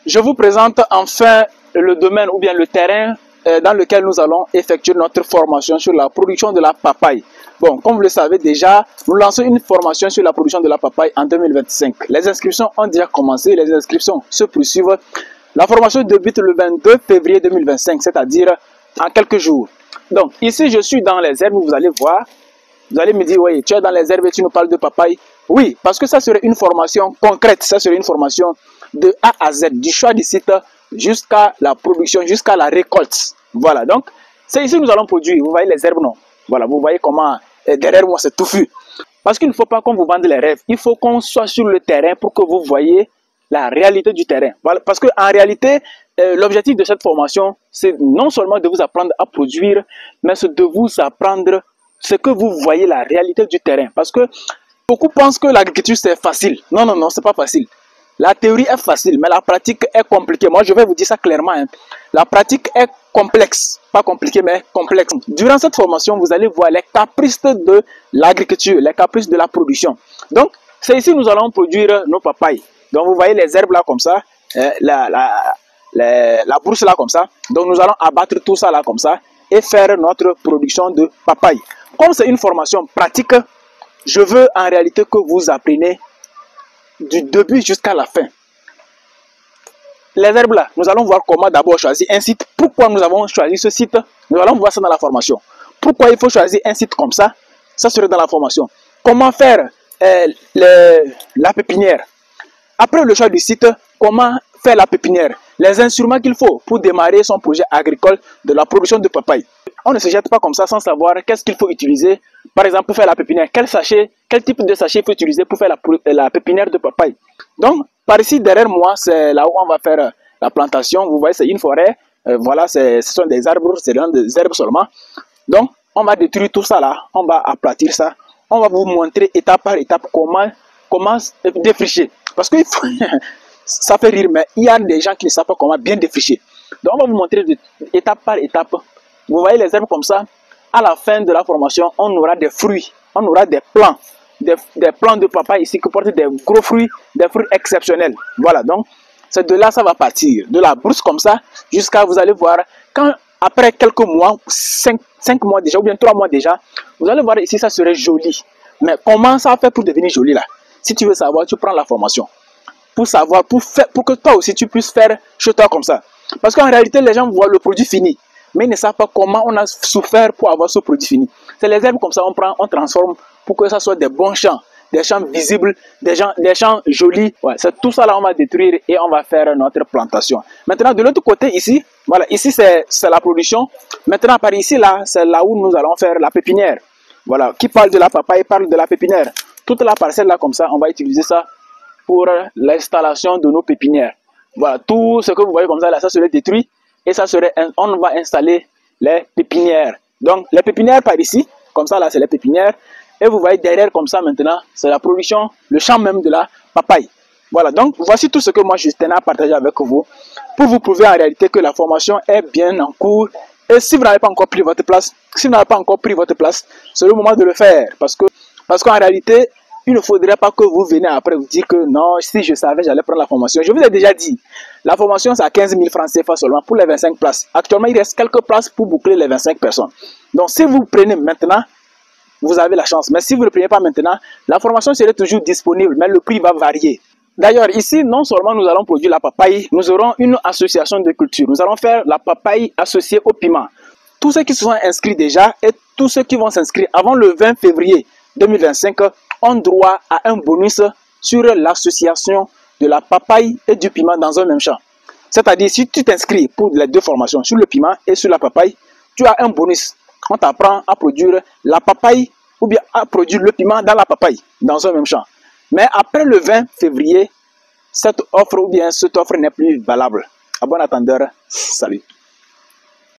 Je vous présente enfin le domaine ou bien le terrain dans lequel nous allons effectuer notre formation sur la production de la papaye. Bon, comme vous le savez déjà, nous lançons une formation sur la production de la papaye en 2025. Les inscriptions ont déjà commencé, les inscriptions se poursuivent. La formation débute le 22 février 2025, c'est-à-dire en quelques jours. Donc, ici, je suis dans les herbes, vous allez voir. Vous allez me dire, oui, tu es dans les herbes et tu nous parles de papaye. Oui, parce que ça serait une formation concrète, ça serait une formation de A à Z, du choix du site jusqu'à la production, jusqu'à la récolte. Voilà, donc, c'est ici que nous allons produire. Vous voyez les herbes, non? Voilà, vous voyez comment derrière moi c'est touffu. Parce qu'il ne faut pas qu'on vous vende les rêves. Il faut qu'on soit sur le terrain pour que vous voyez la réalité du terrain. Voilà, parce qu'en réalité, l'objectif de cette formation, c'est non seulement de vous apprendre à produire, mais c'est de vous apprendre ce que vous voyez, la réalité du terrain. Parce que beaucoup pensent que l'agriculture c'est facile. Non, non, non, c'est pas facile. La théorie est facile, mais la pratique est compliquée. Moi, je vais vous dire ça clairement. Hein. La pratique est complexe. Pas compliquée, mais complexe. Durant cette formation, vous allez voir les caprices de l'agriculture, les caprices de la production. Donc, c'est ici que nous allons produire nos papayes. Donc, vous voyez les herbes là comme ça, la brousse là comme ça. Donc, nous allons abattre tout ça là comme ça et faire notre production de papaye. Comme c'est une formation pratique, je veux en réalité que vous appreniez du début jusqu'à la fin. Les herbes là, nous allons voir comment d'abord choisir un site. Pourquoi nous avons choisi ce site? Nous allons voir ça dans la formation. Pourquoi il faut choisir un site comme ça? Ça serait dans la formation. Comment faire la pépinière? Après le choix du site, comment faire la pépinière? Les instruments qu'il faut pour démarrer son projet agricole de la production de papaye. On ne se jette pas comme ça sans savoir qu'est-ce qu'il faut utiliser. Par exemple, pour faire la pépinière, quel type de sachet il faut utiliser pour faire la pépinière de papaye. Donc, par ici, derrière moi, c'est là où on va faire la plantation. Vous voyez, c'est une forêt. Voilà, ce sont des arbres, c'est des herbes seulement. Donc, on va détruire tout ça là. On va aplatir ça. On va vous montrer étape par étape comment défricher. Parce que ça fait rire, mais il y a des gens qui ne savent pas comment bien défricher. Donc, on va vous montrer étape par étape. Vous voyez les herbes comme ça. À la fin de la formation, on aura des fruits, on aura des plants, des plants de papaye ici qui portent des gros fruits, des fruits exceptionnels. Voilà, donc c'est de là ça va partir, de la brousse comme ça, jusqu'à vous allez voir, quand après quelques mois, 5 mois déjà, ou bien 3 mois déjà, vous allez voir ici ça serait joli. Mais comment ça fait pour devenir joli là? Si tu veux savoir, tu prends la formation. Pour savoir, pour que toi aussi tu puisses faire chez toi comme ça. Parce qu'en réalité, les gens voient le produit fini. Mais ils ne savent pas comment on a souffert pour avoir ce produit fini. C'est les herbes comme ça, on prend, on transforme pour que ça soit des bons champs, des champs visibles, des champs jolis. Ouais, c'est tout ça là, on va détruire et on va faire notre plantation. Maintenant, de l'autre côté ici, voilà, ici c'est la production. Maintenant, par ici là, c'est là où nous allons faire la pépinière. Voilà, qui parle de la papaye parle de la pépinière. Toute la parcelle là comme ça, on va utiliser ça pour l'installation de nos pépinières. Voilà, tout ce que vous voyez comme ça là, ça serait détruit. Et ça serait, on va installer les pépinières. Donc, les pépinières par ici, comme ça là, c'est les pépinières. Et vous voyez derrière comme ça maintenant, c'est la production, le champ même de la papaye. Voilà, donc voici tout ce que moi je tenais à partager avec vous pour vous prouver en réalité que la formation est bien en cours. Et si vous n'avez pas encore pris votre place, c'est le moment de le faire. Parce qu'en réalité, il ne faudrait pas que vous veniez après vous dire que non, si je savais, j'allais prendre la formation. Je vous ai déjà dit, la formation, c'est à 15 000 francs CFA seulement pour les 25 places. Actuellement, il reste quelques places pour boucler les 25 personnes. Donc, si vous prenez maintenant, vous avez la chance. Mais si vous ne le prenez pas maintenant, la formation serait toujours disponible, mais le prix va varier. D'ailleurs, ici, non seulement nous allons produire la papaye, nous aurons une association de culture. Nous allons faire la papaye associée au piment. Tous ceux qui se sont inscrits déjà et tous ceux qui vont s'inscrire avant le 20 février 2025 ont droit à un bonus sur l'association de la papaye et du piment dans un même champ. C'est-à-dire, si tu t'inscris pour les deux formations, sur le piment et sur la papaye, tu as un bonus. On t'apprend à produire la papaye ou bien à produire le piment dans la papaye, dans un même champ. Mais après le 20 février, cette offre n'est plus valable. À bon attendeur, salut.